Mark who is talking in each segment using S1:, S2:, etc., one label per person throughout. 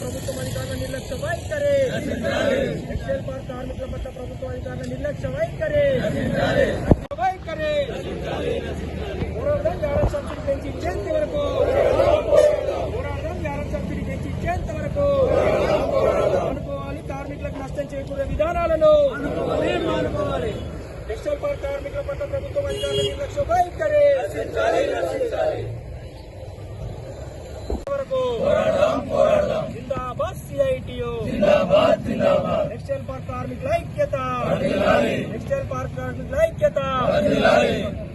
S1: ప్రభుత్వం అధికారుల నిర్లక్ష్య వైఖరి టెక్స్టైల్ పార్క్ కార్మికుల పట్ల ప్రభుత్వ అధికారుల నిర్లక్ష్య వైఖరి పోరాడదాం యారన్ సబ్సిడీ పెంచి ఇచ్చేంత వరకు పోరాడదాం యారన్ సబ్సిడీ పెంచి ఇచ్చేంత వరకు అనుకోవాలి కార్మికులకు నష్టం చేకూరే విధానాలను మానుకోవాలి టెక్స్టైల్ పార్క్ కార్మికుల పట్ల ప్రభుత్వం అధికారుల నిర్లక్ష్య వైఖరి జిందాబాద్ సిఐటియు టెక్స్టైల్ పార్క్ కార్మికుల ఐక్యత టెక్స్టైల్ పార్క్ కార్మికుల ఐక్యత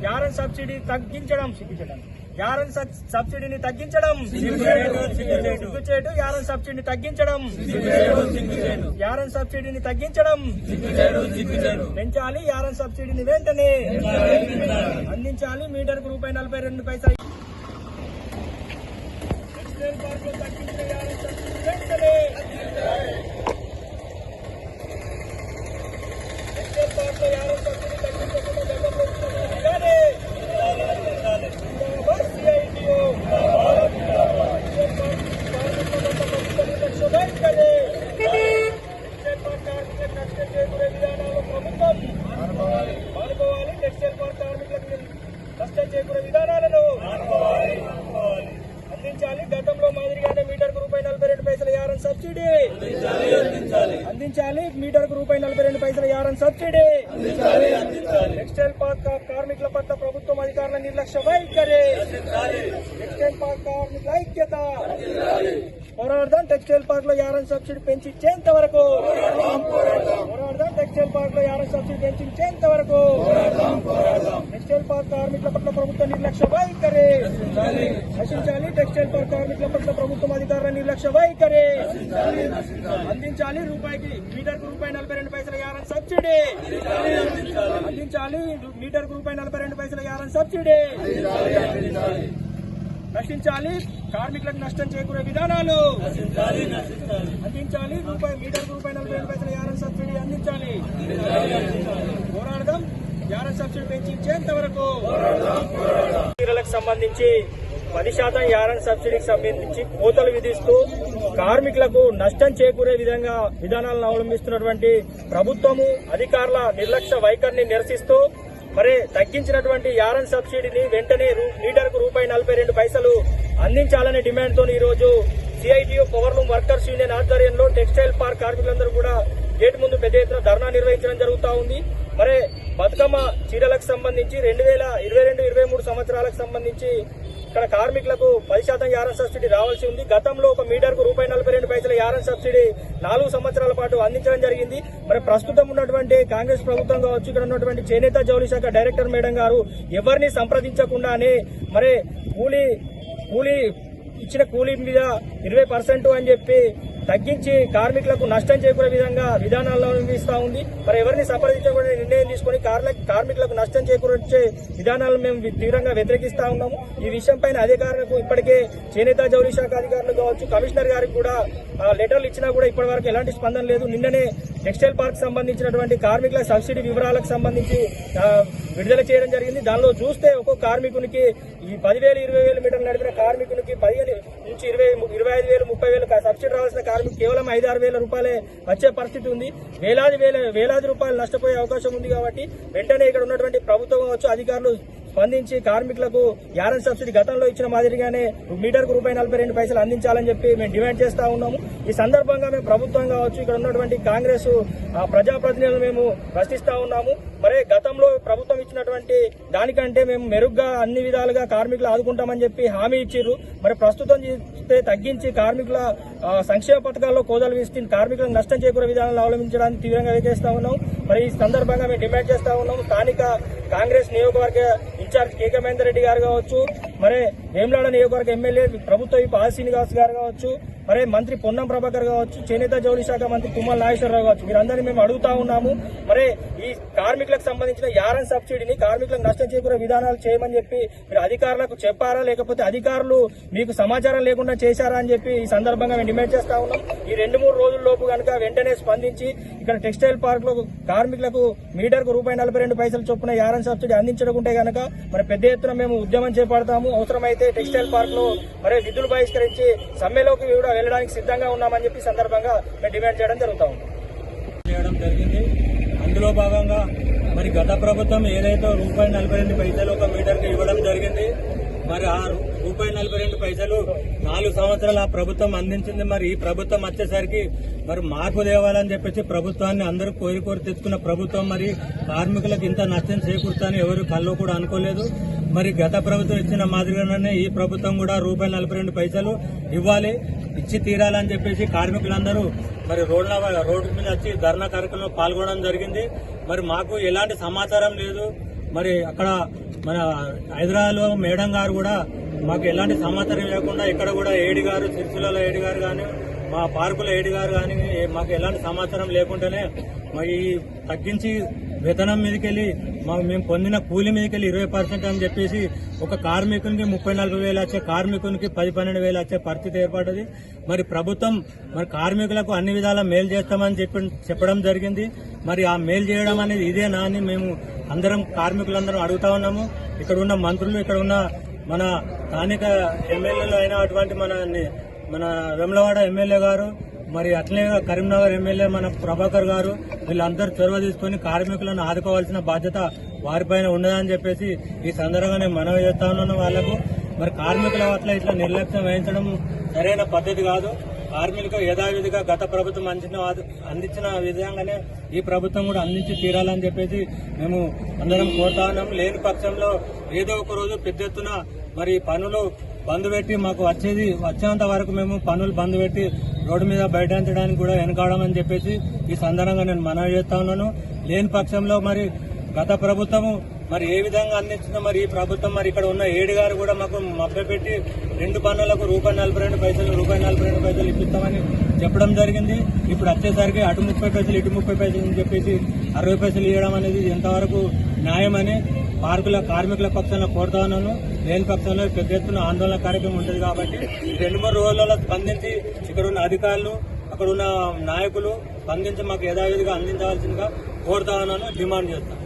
S1: యారన్ సబ్సిడీ తగ్గించడం యారన్ సబ్సిడీని తగ్గించడం సిగ్గుచేటు యారన్ సబ్సిడీని తగ్గించడం యారన్ సబ్సిడీని తగ్గించడం పెంచాలి యారన్ సబ్సిడీని వెంటనే అందించాలి మీటర్కు ₹42 టెక్స్టైల్ పార్క్ లో తగ్గించిన యారన్ సబ్సిడీ వెంటనే టెక్స్టైల్ పార్క్ లో యారన్ సబ్సిడీ తగ్గించకుండా మానుకోవాలి టెక్స్టైల్ పార్క్ కార్మికులకు నష్టం చేకూరే విధానాలను అందించాలి. గతంలో మాదిరిగానే మీటర్కు ₹42 యారన్ సబ్సిడీ అందించాలి. మీటర్కు ₹42 యారన్ సబ్సిడీ టెక్స్టైల్ పార్క్ కార్మికుల పట్ల ప్రభుత్వం అధికారుల నిర్లక్ష్య వైఖరి టెక్స్టైల్ పార్క్ కార్మికుల ఐక్యత పోరాడదాం టెక్స్టైల్ పార్క్ లో యారన్ సబ్సిడీ పెంచి ఇచ్చేంత వరకు పోరాడదాం టెక్స్టైల్ పార్క్ లో యారన్ సబ్సిడీ పెంచి ఇచ్చేంత వరకు టెక్స్టైల్ పార్క్ కార్మికుల పట్ల ప్రభుత్వ నిర్లక్ష్య వైఖరి నశించాలి. టెక్స్టైల్ పార్క్ కార్మికుల పట్ల ప్రభుత్వం అధికారుల నిర్లక్ష్య వైఖరి అందించాలి. మీటర్కు ₹42 యారన్ సబ్సిడీ అందించాలి. మీటర్కు ₹42 యారన్ సబ్సిడీ నశించాలి. కార్మికులకు నష్టం చేకూరే విధానాలు అందించాలి. మీటర్కు ₹42 యారన్ సబ్సిడీ అందించాలి. పోరాడదాం యారన్ సబ్సిడీ పెంచి ఇచ్చేంత వరకు చీరలకు సంబంధించి 10% యారన్ సబ్సిడీకి సంబంధించి కోతలు విధిస్తూ కార్మికులకు నష్టం చేకూరే విధంగా విధానాలను అవలంబిస్తున్నటువంటి ప్రభుత్వము అధికారుల నిర్లక్ష్య వైఖరిని నిరసిస్తూ మరి తగ్గించినటువంటి యారన్ సబ్సిడీని వెంటనే మీటర్కు ₹42 అందించాలనే డిమాండ్ తో ఈ రోజు CITU power loom workers union ఆధ్వర్యంలో టెక్స్టైల్ పార్క్ కార్మికులందరూ కూడా గేట్ ముందు పెద్ద ఎత్తున ధర్నా నిర్వహించడం జరుగుతూ ఉంది. మరి బతుకమ్మ చీరలకు సంబంధించి 2022-23 సంవత్సరాలకు సంబంధించి ఇక్కడ కార్మికులకు 10% యారన్ సబ్సిడీ రావాల్సి ఉంది. గతంలో ఒక మీటర్కు ₹42 యారన్ సబ్సిడీ 4 సంవత్సరాల పాటు అందించడం జరిగింది. మరి ప్రస్తుతం ఉన్నటువంటి కాంగ్రెస్ ప్రభుత్వం కావచ్చు, ఇక్కడ ఉన్నటువంటి చేనేత జౌళి శాఖ డైరెక్టర్ మేడం గారు ఎవరిని సంప్రదించకుండానే మరి కూలీ ఇచ్చిన కూలీ మీద 20% అని చెప్పి తగ్గించి కార్మికులకు నష్టం చేకూరే విధంగా విధానాలను అవలంబిస్తూ ఉంది. మరి ఎవరిని సంప్రదించకుండా నిర్ణయం తీసుకుని కార్మికులకు నష్టం చేకూర్చే విధానాలను మేము తీవ్రంగా వ్యతిరేకిస్తా ఉన్నాము. ఈ విషయం పైన అధికారులకు ఇప్పటికే చేనేత జౌళి శాఖ అధికారులు కావచ్చు, కమిషనర్ గారికి కూడా లెటర్లు ఇచ్చినా కూడా ఇప్పటి వరకు ఎలాంటి స్పందన లేదు. నిన్ననే టెక్స్టైల్ పార్క్ సంబంధించినటువంటి కార్మికుల సబ్సిడీ వివరాలకు సంబంధించి విడుదల చేయడం జరిగింది. దానిలో చూస్తే ఒక్కొక్క కార్మికునికి ఈ 10,000, 20,000 మీటర్లు నడిపిన కార్మికునికి 15 నుంచి 20, 25,000, 30,000 సబ్సిడీ రావాల్సిన కార్మికులు కేవలం 5-6 వేల రూపాయలే వచ్చే పరిస్థితి ఉంది. వేలాది రూపాయలు నష్టపోయే అవకాశం ఉంది. కాబట్టి వెంటనే ఇక్కడ ఉన్నటువంటి ప్రభుత్వం కావచ్చు, అధికారులు స్పందించి కార్మికులకు యారన్ సబ్సిడీ గతంలో ఇచ్చిన మాదిరిగానే మీటర్కు ₹42 అందించాలని చెప్పి మేము డిమాండ్ చేస్తా ఉన్నాము. ఈ సందర్భంగా మేము ప్రభుత్వం కావచ్చు, ఇక్కడ ఉన్నటువంటి కాంగ్రెస్ ప్రజాప్రతినిధులను మేము ప్రశ్నిస్తా ఉన్నాము. మరి గతంలో ప్రభుత్వం ఇచ్చినటువంటి దానికంటే మేము మెరుగ్గా అన్ని విధాలుగా కార్మికులు ఆదుకుంటామని చెప్పి హామీ ఇచ్చిర్రు. మరి ప్రస్తుతం చూస్తే తగ్గించి కార్మికుల సంక్షేమ పథకాల్లో కోదలు వేసి కార్మికులకు నష్టం చేకూరే విధానాలను అవలంబించడానికి తీవ్రంగా వ్యతిరేకిస్తా ఉన్నాం. మరి ఈ సందర్భంగా మేము డిమాండ్ చేస్తా ఉన్నాము. స్థానిక కాంగ్రెస్ నియోజకవర్గ ఇన్ఛార్జ్ కేకే మహేందర్ రెడ్డి గారు కావచ్చు, మరి వేములవాడ నియోజకవర్గ ఎమ్మెల్యే ప్రభుత్వ విప్ ఆర్ శ్రీనివాస్ గారు కావచ్చు, మరి మంత్రి పొన్నం ప్రభాకర్ కావచ్చు, చేనేత జౌళి శాఖ మంత్రి తుమ్మల నాగేశ్వరరావు కావచ్చు, వీరందరినీ మేము అడుగుతా ఉన్నాము. మరి ఈ కార్మికులకు సంబంధించిన యారన్ సబ్సిడీని కార్మికులకు నష్టం చేకూరే విధానాలు చేయమని చెప్పి మీరు అధికారులకు చెప్పారా, లేకపోతే అధికారులు మీకు సమాచారం లేకుండా చేశారా అని చెప్పి ఈ సందర్భంగా మేము డిమాండ్ చేస్తా ఉన్నాం. ఈ 2-3 రోజుల్లోపు కనుక వెంటనే స్పందించి ఇక్కడ టెక్స్టైల్ పార్క్ లో కార్మికులకు మీటర్కు ₹42 చొప్పున యారన్ సబ్సిడీ అందించకుంటే గనక మరి పెద్ద ఎత్తున మేము ఉద్యమం చేపడతాము. అవసరమైతే టెక్స్టైల్ పార్క్ లో మరి విధులు బహిష్కరించి సమ్మెలోకి కూడా వెళ్ళడానికి సిద్ధంగా ఉన్నామని చెప్పి సందర్భంగా మేము డిమాండ్ చేయడం జరిగింది.
S2: అందులో భాగంగా మరి గత ప్రభుత్వం ఏదైతే ₹42 ఒక మీటర్కి ఇవ్వడం జరిగింది, మరి ఆ ₹42 4 సంవత్సరాలు ఆ ప్రభుత్వం అందించింది. మరి ఈ ప్రభుత్వం వచ్చేసరికి మరి మార్పు తేవాలని చెప్పేసి ప్రభుత్వాన్ని అందరూ కోరి తెచ్చుకున్న ప్రభుత్వం మరి కార్మికులకు ఇంత నష్టం చేకూరుతాని ఎవరు కల్లో కూడా అనుకోలేదు. మరి గత ప్రభుత్వం ఇచ్చిన మాదిరిగానే ఈ ప్రభుత్వం కూడా ₹42 ఇవ్వాలి, ఇచ్చి తీరాలని చెప్పేసి కార్మికులందరూ మరి రోడ్డు మీద వచ్చి ధర్నా కార్యక్రమంలో పాల్గొనడం జరిగింది. మరి మాకు ఎలాంటి సమాచారం లేదు. మరి అక్కడ మన హైదరాబాద్ లో మేడం గారు కూడా మాకు ఎలాంటి సమాచారం లేకుండా ఇక్కడ కూడా ఏడి గారు, సిరిసిల్లలో ఏడి గారు కానీ, మా పార్కుల ఏడి గారు కానీ మాకు ఎలాంటి సమాచారం లేకుండానే మరి తగ్గించి వేతనం మీదకెళ్లి మేము పొందిన కూలి మీదకెళ్లి 20% అని చెప్పేసి ఒక కార్మికునికి 34,000 వచ్చే కార్మికునికి 10-12,000 వచ్చే పరిస్థితి ఏర్పడ్డది. మరి ప్రభుత్వం మరి కార్మికులకు అన్ని విధాలా మేలు చేస్తామని చెప్పడం జరిగింది. మరి ఆ మేలు చేయడం అనేది ఇదేనా అని మేము అందరం కార్మికులందరం అడుగుతా ఉన్నాము. ఇక్కడ ఉన్న మంత్రులు, ఇక్కడ ఉన్న మన స్థానిక ఎమ్మెల్యేలు అయినటువంటి మన వేములవాడ ఎమ్మెల్యే గారు, మరి అట్లే కరీంనగర్ ఎమ్మెల్యే మన ప్రభాకర్ గారు, వీళ్ళందరూ చొరవ తీసుకుని కార్మికులను ఆదుకోవాల్సిన బాధ్యత వారిపైన ఉన్నదని చెప్పేసి ఈ సందర్భంగా నేను మనవి చేస్తా ఉన్నాను వాళ్లకు. మరి కార్మికుల పట్ల ఇట్లా నిర్లక్ష్యం వహించడం సరైన పద్ధతి కాదు. కార్మికులకు యథావిధిగా గత ప్రభుత్వం అందించిన విధంగానే ఈ ప్రభుత్వం కూడా అందించి తీరాలని చెప్పేసి మేము అందరం కోరుతా ఉన్నాం. లేని పక్షంలో ఏదో ఒక రోజు పెద్ద ఎత్తున మరి పనులు బంద్ పెట్టి మాకు వచ్చేంత వరకు మేము పనులు బంద్ పెట్టి రోడ్డు మీద బయటించడానికి కూడా వెనకాడమని చెప్పేసి ఈ సందర్భంగా నేను మనవి చేస్తా ఉన్నాను. లేని పక్షంలో మరి గత ప్రభుత్వము మరి ఏ విధంగా అందించిందో మరి ఈ ప్రభుత్వం మరి ఇక్కడ ఉన్న ఏడి గారు కూడా మాకు మభ్యపెట్టి 2 పన్నులకు ₹42 ఇప్పిస్తామని చెప్పడం జరిగింది. ఇప్పుడు వచ్చేసరికి అటు 30 ఇటు 30 అని చెప్పేసి 60 ఇవ్వడం అనేది ఎంతవరకు న్యాయమని పార్కుల కార్మికుల పక్షాన కోరుతా ఉన్నాను. లేని పక్షంలో పెద్ద ఎత్తున ఆందోళన కార్యక్రమం ఉంటుంది. కాబట్టి 2-3 రోజులలో స్పందించి ఇక్కడ ఉన్న అధికారులు, అక్కడ ఉన్న నాయకులు స్పందించి మాకు యథావిధిగా అందించవలసిందిగా కోరుతా ఉన్నాను, డిమాండ్ చేస్తాను.